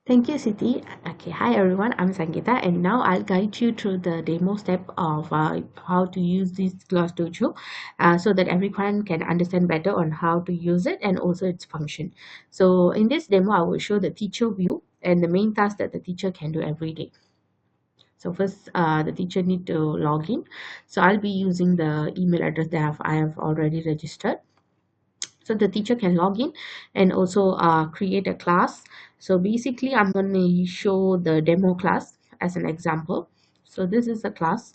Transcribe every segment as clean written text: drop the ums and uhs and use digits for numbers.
Thank you, Siti. Okay, hi everyone, I'm Sangeeta, and now I'll guide you through the demo step of how to use this Class Dojo so that everyone can understand better on how to use it and also its function. So, in this demo, I will show the teacher view and the main task that the teacher can do every day. So, first, the teacher need to log in. So, I'll be using the email address that I have already registered, so the teacher can log in and also create a class. So basically I'm going to show the demo class as an example. So this is the class.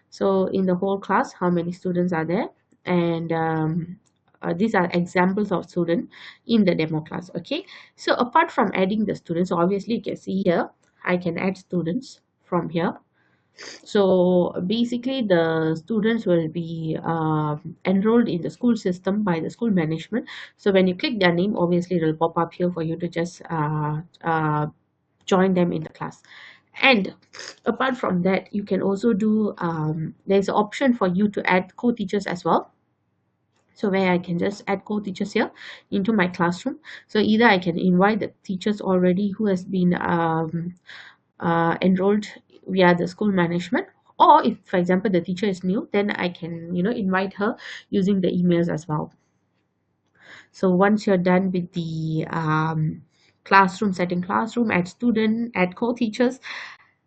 So in the whole class, how many students are there? And these are examples of students in the demo class. Okay, so apart from adding the students, obviously you can see here I can add students from here. So basically, the students will be enrolled in the school system by the school management. So when you click their name, obviously it will pop up here for you to just join them in the class. And apart from that, you can also do, there's an option for you to add co-teachers as well. So where I can just add co-teachers here into my classroom. So either I can invite the teachers already who has been enrolled via the school management, or if for example the teacher is new, then I can invite her using the emails as well. So once you're done with the classroom setting, classroom, add student, add co-teachers,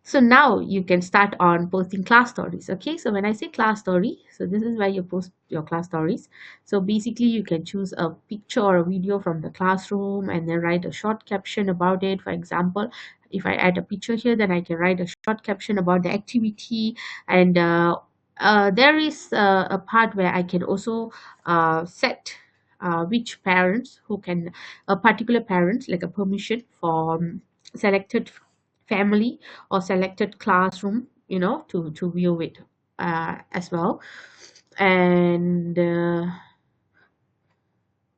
so now you can start on posting class stories. Okay, so when I say class story, so this is where you post your class stories. So basically you can choose a picture or a video from the classroom and then write a short caption about it. For example, if I add a picture here, then I can write a short caption about the activity. And there is a part where I can also set which parents who can, a particular parent, like a permission for selected family or selected classroom, to view it as well. And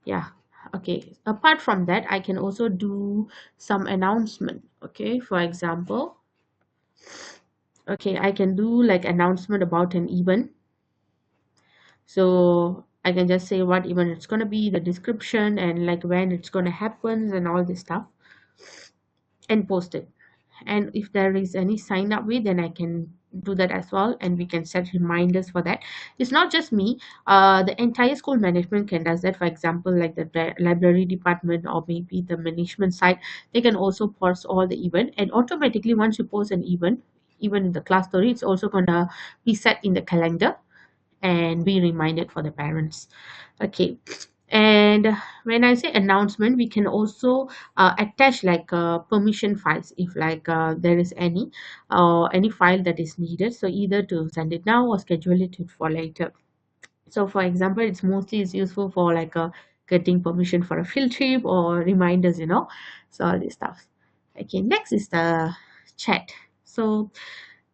yeah, okay, apart from that I can also do some announcement. Okay, for example, okay, I can do like announcement about an event. So I can just say what event it's going to be, the description, and like when it's going to happen and all this stuff, and post it. And if there is any sign up way, then I can do that as well, and we can set reminders for that. It's not just me, the entire school management can does that. For example, like the library department or maybe the management side, they can also post all the event, and automatically once you post an event, even in the class story, it's also gonna be set in the calendar and be reminded for the parents. Okay, and when I say announcement, we can also attach like permission files if like there is any file that is needed, so either to send it now or schedule it for later. So for example, it's mostly is useful for like getting permission for a field trip or reminders, so all this stuff. Okay, next is the chat. So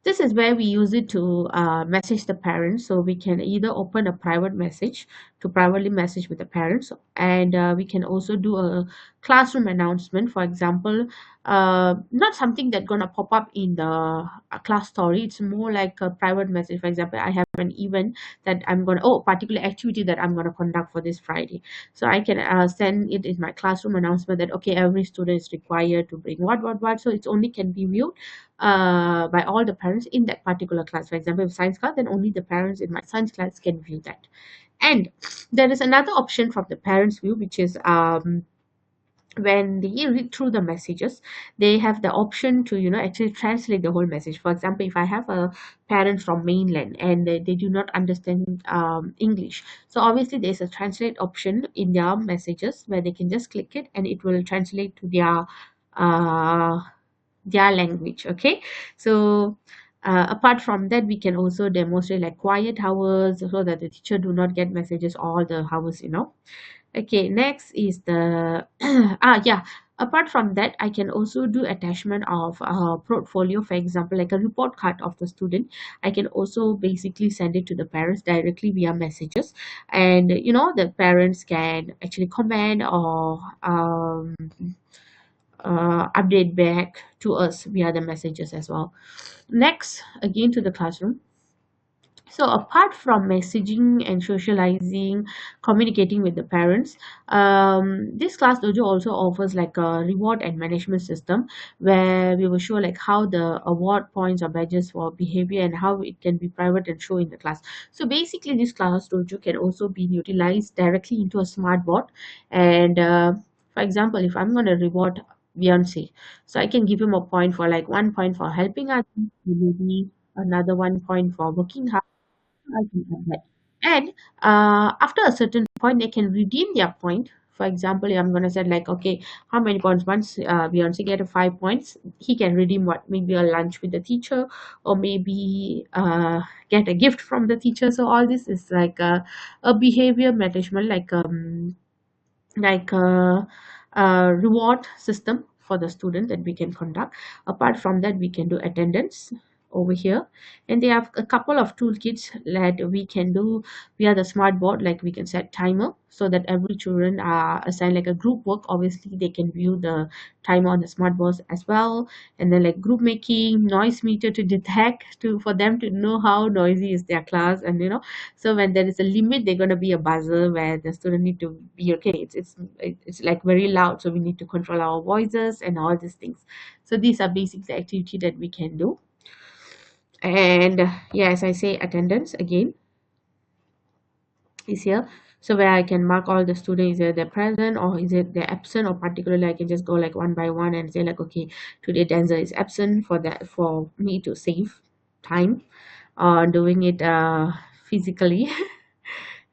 this is where we use it to message the parents. So we can either open a private message to privately message with the parents, and we can also do a classroom announcement. For example, not something that's gonna pop up in the class story. It's more like a private message. For example, I have an event that I'm gonna, particular activity that I'm gonna conduct for this Friday. So I can send it in my classroom announcement that okay, every student is required to bring what. So it's only can be viewed by all the parents in that particular class. For example, if science class, then only the parents in my science class can view that. And there is another option from the parents view, which is when they read through the messages, they have the option to actually translate the whole message. For example, if I have a parent from mainland and they do not understand English, so obviously there's a translate option in their messages where they can just click it and it will translate to uh, their language. Okay, so apart from that, we can also demonstrate like quiet hours so that the teacher do not get messages all the hours. Okay, next is the yeah, apart from that, I can also do attachment of portfolio. For example, like a report card of the student, I can also basically send it to the parents directly via messages, and the parents can actually comment or update back to us via the messages as well. Next, again to the classroom. So apart from messaging and socializing, communicating with the parents, this class dojo also offers like a reward and management system where we will show like how the award points or badges for behavior and how it can be private and show in the class. So basically, this class dojo can also be utilized directly into a smart board. And for example, if I'm going to reward Beyonce, so I can give him a point for like 1 point for helping others, maybe another 1 point for working hard. I can add that. And after a certain point, they can redeem their point. For example, I'm gonna say like, okay, how many points? Once Beyonce get a 5 points, he can redeem what? Maybe a lunch with the teacher, or maybe get a gift from the teacher. So all this is like a behavior management, like a reward system for the student that we can conduct. Apart from that, we can do attendance over here, and they have a couple of toolkits that we can do via the smart board. Like we can set timer so that every children are assigned like a group work. Obviously they can view the timer on the smart board as well. And then like group making, noise meter to detect, to for them to know how noisy is their class. And so when there is a limit, they're going to be a buzzer where the student need to be okay. It's like very loud, so we need to control our voices and all these things. So these are basic the activity that we can do. And yeah, as I say, attendance again is here. So where I can mark all the students, either they're present or is it they're absent, or particularly I can just go like one by one and say like, okay, today Denzel is absent, for that for me to save time doing it physically.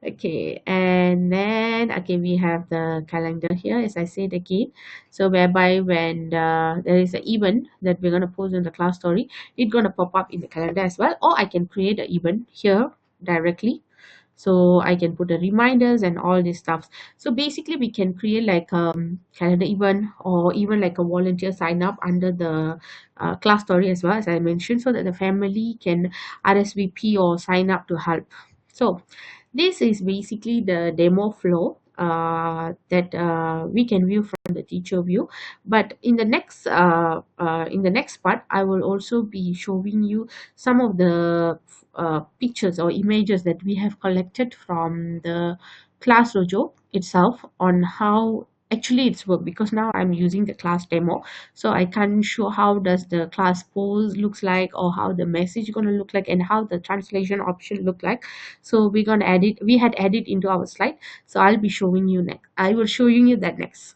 Okay, and then okay, we have the calendar here, as I said again. So whereby when there is an event that we're gonna post in the class story, it's gonna pop up in the calendar as well. Or I can create an event here directly, so I can put the reminders and all this stuff. So basically we can create like calendar event, or even like a volunteer sign up under the class story as well, as I mentioned, so that the family can RSVP or sign up to help. So this is basically the demo flow that we can view from the teacher view. But in the next part, I will also be showing you some of the pictures or images that we have collected from the class dojo itself on how actually it's work, because now I'm using the class demo, so I can't show how does the class pose looks like, or how the message gonna look like, and how the translation option look like. So we're gonna add it, we had added into our slide, so I'll be showing you next, I will showing you that next.